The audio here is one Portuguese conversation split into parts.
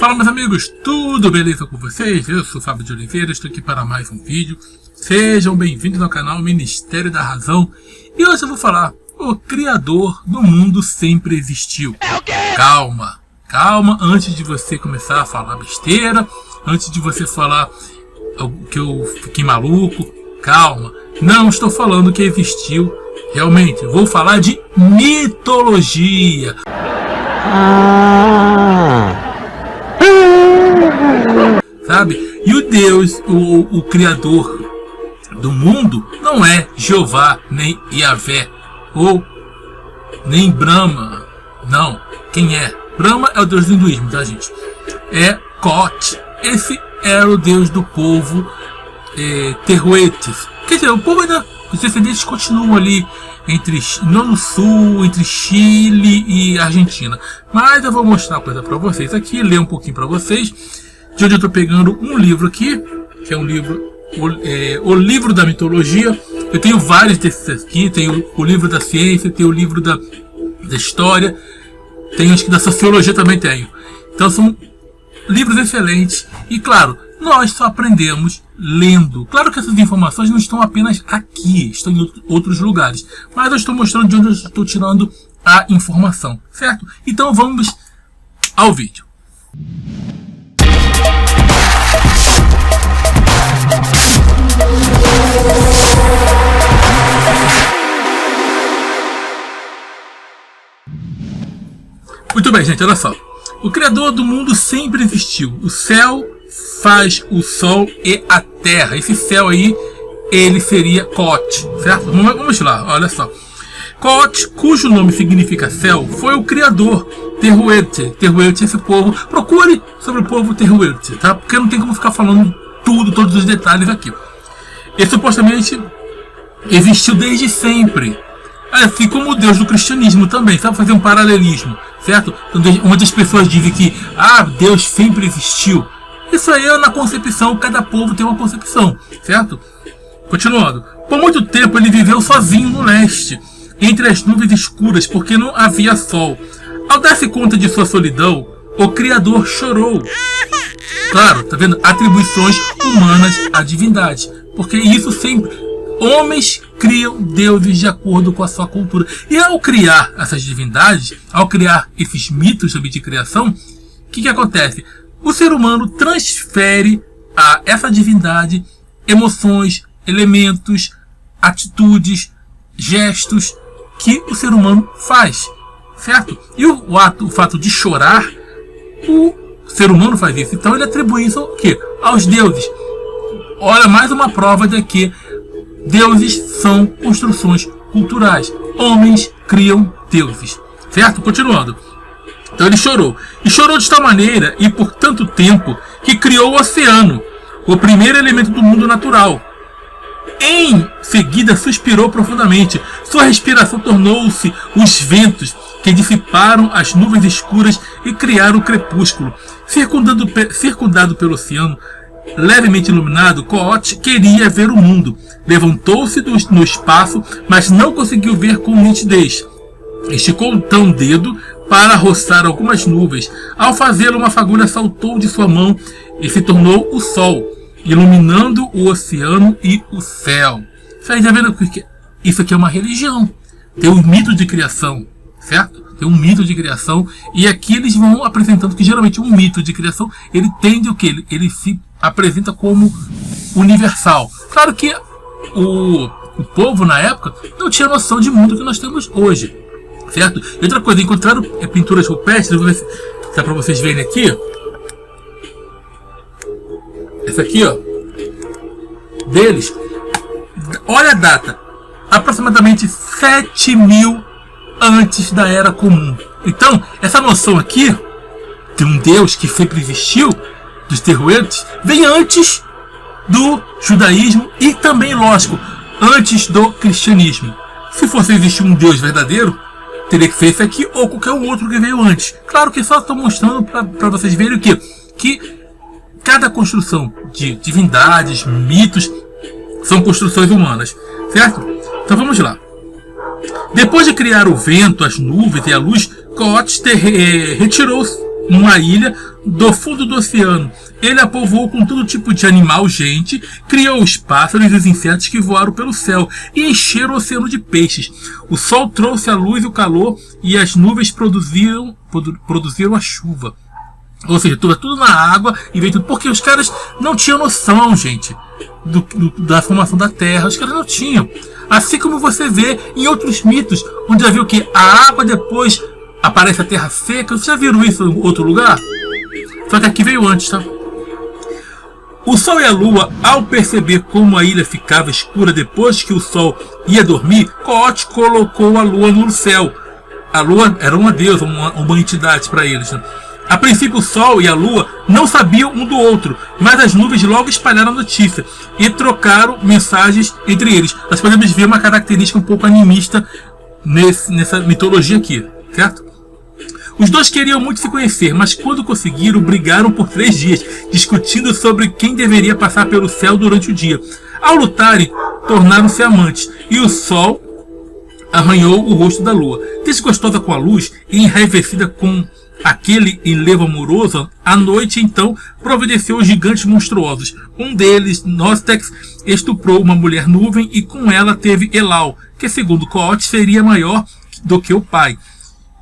Fala, meus amigos, tudo beleza com vocês? Eu sou o Fábio de Oliveira, estou aqui para mais um vídeo. Sejam bem-vindos ao canal Ministério da Razão. E hoje eu vou falar: o Criador do mundo sempre existiu. Calma, calma, antes de você começar a falar besteira, antes de você falar que eu fiquei maluco, calma. Não estou falando que existiu realmente, vou falar de mitologia. Sabe? E o Deus, o Criador do mundo, não é Jeová, nem Yahvé, ou nem Brahma. Não. Quem é? Brahma é o Deus do hinduísmo, tá, gente? É Kot. Esse era o Deus do povo Terhuetes. Quer dizer, o povo ainda, os descendentes continuam ali no sul, entre Chile e Argentina. Mas eu vou mostrar uma coisa para vocês aqui, ler um pouquinho para vocês, de onde eu estou pegando um livro aqui, que é um livro, o livro da mitologia. Eu tenho vários desses aqui, tenho o livro da ciência, tenho o livro da história, tenho acho que da sociologia também tenho. Então são livros excelentes e, claro, nós só aprendemos lendo. Claro que essas informações não estão apenas aqui, estão em outros lugares, mas eu estou mostrando de onde eu estou tirando a informação, certo? Então vamos ao vídeo. Muito bem, gente, olha só. O Criador do mundo sempre existiu. O céu faz o sol e a terra. Esse céu aí, ele seria Kot, certo? Vamos lá, olha só. Kot, cujo nome significa céu, foi o criador Terhuete. Terhuete é esse povo. Procure sobre o povo Terhuete, tá? Porque não tem como ficar falando todos os detalhes aqui. Ele supostamente existiu desde sempre. Assim como o Deus do cristianismo também, sabe fazer um paralelismo, certo? Onde as pessoas dizem que Deus sempre existiu. Isso aí é na concepção, cada povo tem uma concepção, certo? Continuando. Por muito tempo ele viveu sozinho no leste, entre as nuvens escuras, porque não havia sol. Ao dar-se conta de sua solidão, o Criador chorou. Claro, tá vendo? Atribuições humanas à divindade, porque isso sempre... Homens criam deuses de acordo com a sua cultura. E ao criar essas divindades, ao criar esses mitos sobre de criação, o que acontece? O ser humano transfere a essa divindade emoções, elementos, atitudes, gestos que o ser humano faz, certo? E o fato de chorar, o ser humano faz isso. Então ele atribui isso ao quê? Aos deuses. Olha, mais uma prova de que deuses são construções culturais. Homens criam deuses. Certo? Continuando. Então ele chorou. E chorou de tal maneira e por tanto tempo que criou o oceano, o primeiro elemento do mundo natural. Em seguida suspirou profundamente. Sua respiração tornou-se os ventos que dissiparam as nuvens escuras e criaram o crepúsculo. Circundado pelo oceano, levemente iluminado, Kot queria ver o mundo. Levantou-se no espaço, mas não conseguiu ver com nitidez. Esticou então o dedo para roçar algumas nuvens. Ao fazê-lo, uma fagulha saltou de sua mão e se tornou o sol, iluminando o oceano e o céu. Você está vendo que isso aqui é uma religião. Tem um mito de criação, certo? Tem um mito de criação, e aqui eles vão apresentando que geralmente um mito de criação, ele tende o que? Ele se apresenta como universal. Claro que o povo na época não tinha noção de mundo que nós temos hoje, certo? E outra coisa, encontraram pinturas rupestres, vou ver se dá para vocês verem aqui. Essa aqui, ó, deles. Olha a data, aproximadamente 7.000 antes da Era Comum. Então, essa noção aqui de um Deus que sempre existiu, dos Terhuetes, vem antes do judaísmo e também, lógico, antes do cristianismo. Se fosse existir um Deus verdadeiro, teria que ser esse aqui ou qualquer outro que veio antes. Claro que só estou mostrando para vocês verem o quê? Que cada construção de divindades, mitos, são construções humanas, certo? Então vamos lá. Depois de criar o vento, as nuvens e a luz, Kot retirou numa ilha do fundo do oceano. Ele a povoou com todo tipo de animal, gente, criou os pássaros e os insetos que voaram pelo céu e encheram o oceano de peixes. O sol trouxe a luz e o calor e as nuvens produziram a chuva. Ou seja, tudo na água e veio tudo. Porque os caras não tinham noção, gente, da formação da Terra. Os caras não tinham. Assim como você vê em outros mitos, onde já viu que a água depois aparece a terra seca. Vocês já viram isso em outro lugar? Só que aqui veio antes, tá? O Sol e a Lua, ao perceber como a ilha ficava escura depois que o Sol ia dormir, Coot colocou a Lua no céu. A Lua era uma deusa, uma entidade para eles, né? A princípio o Sol e a Lua não sabiam um do outro, mas as nuvens logo espalharam a notícia e trocaram mensagens entre eles. Nós podemos ver uma característica um pouco animista nessa mitologia aqui, certo? Os dois queriam muito se conhecer, mas quando conseguiram, brigaram por 3 dias, discutindo sobre quem deveria passar pelo céu durante o dia. Ao lutarem, tornaram-se amantes, e o Sol arranhou o rosto da Lua. Desgostosa com a luz e enraivecida com aquele enlevo amoroso, a noite então providenciou os gigantes monstruosos. Um deles, Nostex, estuprou uma mulher nuvem e com ela teve Elau, que segundo Coot seria maior do que o pai.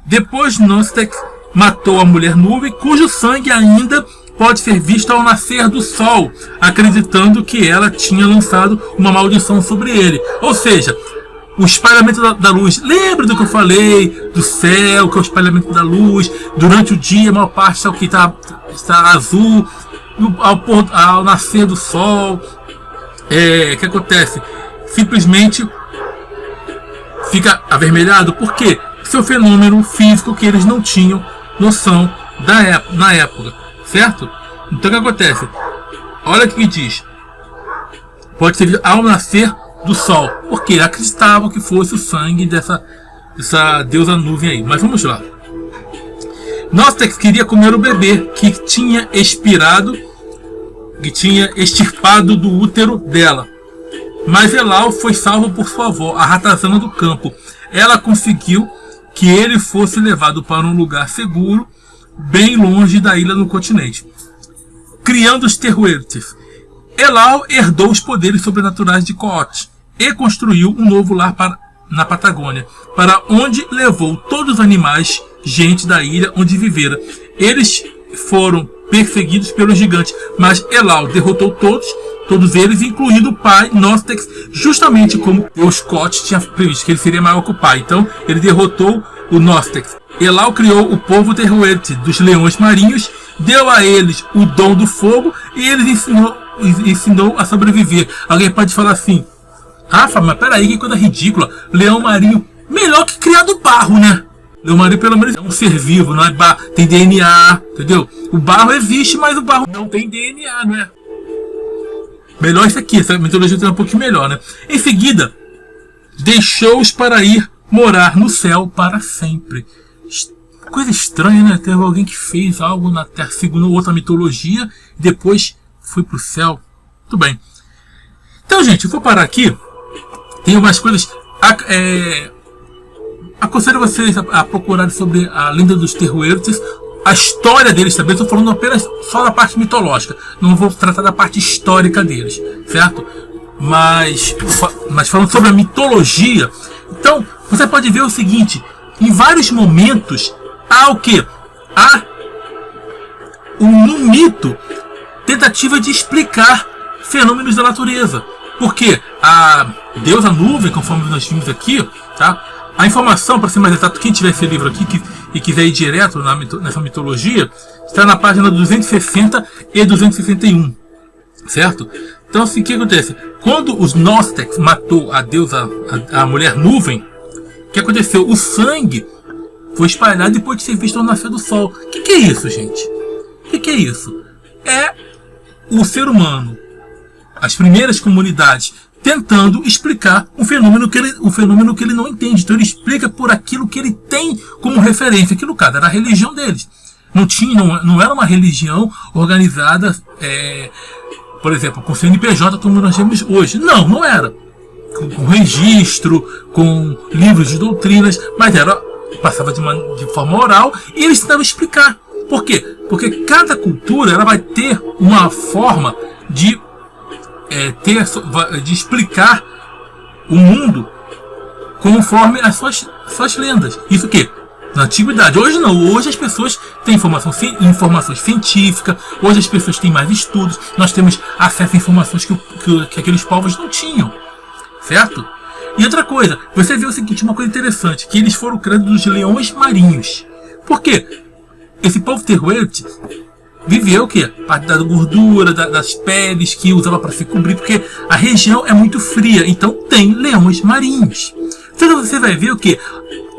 Depois Nostex matou a mulher nuvem, cujo sangue ainda pode ser visto ao nascer do sol, acreditando que ela tinha lançado uma maldição sobre ele. Ou seja, o espalhamento da luz. Lembra do que eu falei do céu, que é o espalhamento da luz? Durante o dia, a maior parte é o que está azul. Ao nascer do sol, o que acontece? Simplesmente fica avermelhado. Por quê? Isso é um fenômeno físico que eles não tinham noção na época. Certo? Então o que acontece? Olha o que diz. Pode ser ao nascer do sol, porque acreditavam que fosse o sangue dessa deusa nuvem aí. Mas vamos lá. Nostex queria comer o bebê que tinha extirpado do útero dela. Mas Elau foi salvo por sua avó, a ratazana do campo. Ela conseguiu que ele fosse levado para um lugar seguro, bem longe da ilha no continente. Criando os Terrueltes, Elau herdou os poderes sobrenaturais de Coot e construiu um novo lar na Patagônia, para onde levou todos os animais, gente da ilha onde vivera. Eles foram perseguidos pelos gigantes, mas Elau derrotou todos eles, incluindo o pai Nostex, justamente como o Coot tinha previsto, que ele seria maior que o pai. Então ele derrotou o Nostex. Elau criou o povo Terruete dos leões marinhos, deu a eles o dom do fogo e eles ensinou a sobreviver. Alguém pode falar assim: Rafa, mas peraí, que coisa ridícula. Leão marinho, melhor que criado barro, né? Leão marinho pelo menos é um ser vivo, não é barro, tem DNA, entendeu? O barro existe, mas o barro não tem DNA, não é? Melhor isso aqui, essa mitologia é um pouquinho melhor, né? Em seguida, deixou-os para ir morar no céu para sempre. Coisa estranha, né? Teve alguém que fez algo na Terra segundo outra mitologia e depois foi pro céu. Tudo bem. Então, gente, eu vou parar aqui. Tem umas coisas. Aconselho vocês a procurarem sobre a lenda dos Terrueltes, a história deles também. Estou falando apenas só da parte mitológica. Não vou tratar da parte histórica deles, certo? Mas falando sobre a mitologia, então você pode ver o seguinte: em vários momentos há o que? Há no mito tentativa de explicar fenômenos da natureza. Porque a deusa nuvem, conforme nós vimos aqui, tá? A informação, para ser mais exato, quem tiver esse livro aqui e quiser ir direto nessa mitologia, está na página 260 e 261, certo? Então, assim, o que acontece? Quando os Nostex matou a deusa, a mulher nuvem, o que aconteceu? O sangue foi espalhado depois de ser visto ao nascer do sol. O que é isso, gente? O que é isso? É o ser humano, as primeiras comunidades, tentando explicar um fenômeno que ele não entende. Então ele explica por aquilo que ele tem como referência. Aquilo, cara, era a religião deles. Não era uma religião organizada, por exemplo, com CNPJ como nós temos hoje. Não era. Com registro, com livros de doutrinas, mas passava de forma oral e eles tentavam explicar. Por quê? Porque cada cultura ela vai ter uma forma de explicar o mundo conforme as suas lendas. Isso que na antiguidade. Hoje não. Hoje as pessoas têm informações científicas. Hoje as pessoas têm mais estudos. Nós temos acesso a informações que aqueles povos não tinham. Certo? E outra coisa, você vê o seguinte, uma coisa interessante, que eles foram criados dos leões marinhos. Por quê? Esse povo Tehuelche viveu o quê? Parte da gordura, das peles que usava para se cobrir, porque a região é muito fria, então tem leões marinhos. Então você vai ver o quê?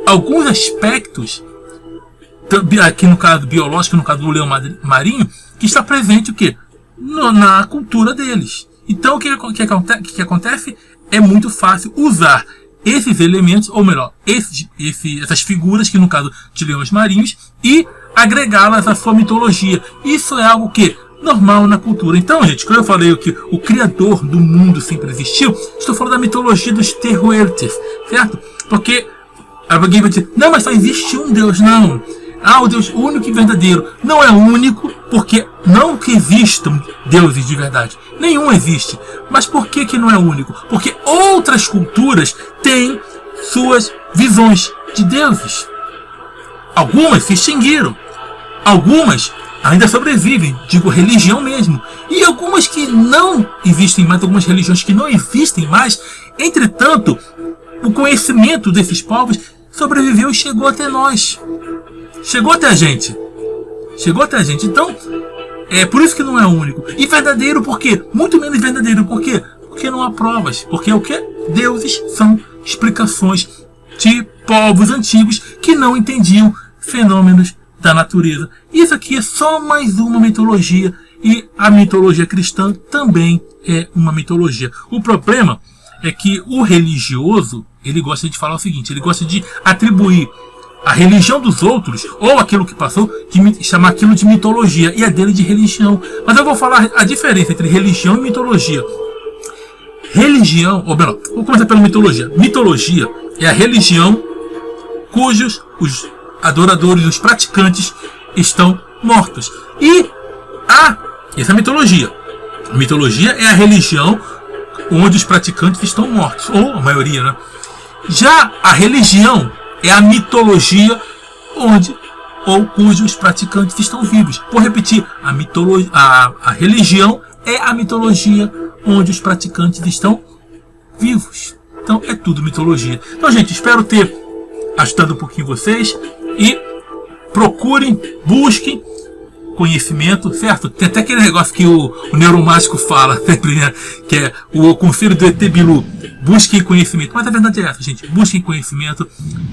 Alguns aspectos, aqui no caso biológico, no caso do leão marinho, que está presente o quê? Na cultura deles. Então o que acontece? É muito fácil usar esses elementos, ou melhor, essas figuras, que no caso de leões marinhos, e agregá-las à sua mitologia. Isso é algo que normal na cultura. Então, gente, quando eu falei que o criador do mundo sempre existiu, estou falando da mitologia dos Tehuelches, certo? Porque alguém vai dizer, não, mas só existe um Deus. Não. O Deus único e verdadeiro. Não é único, porque não que existam deuses de verdade. Nenhum existe. Mas por que não é único? Porque outras culturas têm suas visões de deuses. Algumas se extinguiram. Algumas ainda sobrevivem, digo religião mesmo. E algumas que não existem mais, algumas religiões que não existem mais. Entretanto, o conhecimento desses povos sobreviveu e chegou até nós. Chegou até a gente. Chegou até a gente. Então, é por isso que não é único. E verdadeiro por quê? Muito menos verdadeiro por quê? Porque não há provas. Porque o que? Deuses são explicações de povos antigos que não entendiam fenômenos da natureza. Isso aqui é só mais uma mitologia. E a mitologia cristã também é uma mitologia. O problema é que o religioso, ele gosta de falar o seguinte, ele gosta de atribuir a religião dos outros, ou aquilo que passou, de chamar aquilo de mitologia, e a dele de religião. Mas eu vou falar a diferença entre religião e mitologia. Religião, ou melhor, vou começar pela mitologia. Mitologia é a religião cujos os adoradores, os praticantes estão mortos. E essa é a mitologia. A mitologia é a religião onde os praticantes estão mortos, ou a maioria, né? Já a religião é a mitologia onde ou cujos praticantes estão vivos. Vou repetir, a religião é a mitologia onde os praticantes estão vivos. Então é tudo mitologia. Então, gente, espero ter ajudado um pouquinho vocês e procurem, busquem conhecimento, certo? Tem até aquele negócio que o neuromágico fala sempre, né? Que é o conselho do ET Bilu. Busquem conhecimento. Mas a verdade é essa, gente. Busquem conhecimento.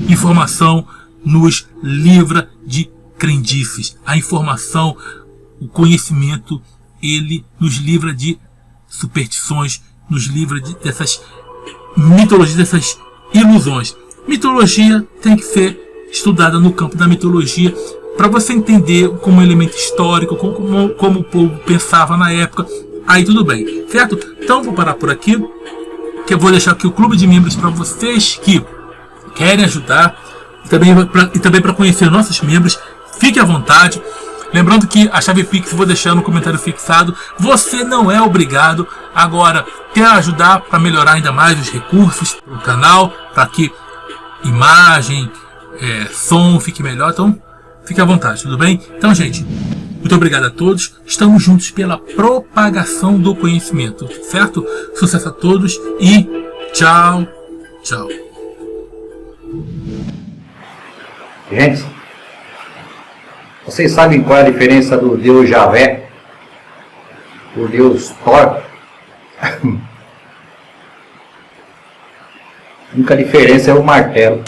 Informação nos livra de crendices. A informação, o conhecimento, ele nos livra de superstições, nos livra dessas mitologias, dessas ilusões. Mitologia tem que ser estudada no campo da mitologia, para você entender como elemento histórico, como o povo pensava na época. Aí tudo bem, certo? Então vou parar por aqui, que eu vou deixar aqui o clube de membros para vocês que querem ajudar, e também para conhecer nossos membros. Fique à vontade. Lembrando que a chave Pix eu vou deixar no comentário fixado. Você não é obrigado. Agora, quer ajudar para melhorar ainda mais os recursos do canal, para que imagem, som fique melhor, então fique à vontade, tudo bem? Então, gente, muito obrigado a todos. Estamos juntos pela propagação do conhecimento, certo? Sucesso a todos e tchau, tchau. Gente, vocês sabem qual é a diferença do Deus Javé, do Deus Thor? A única diferença é o martelo.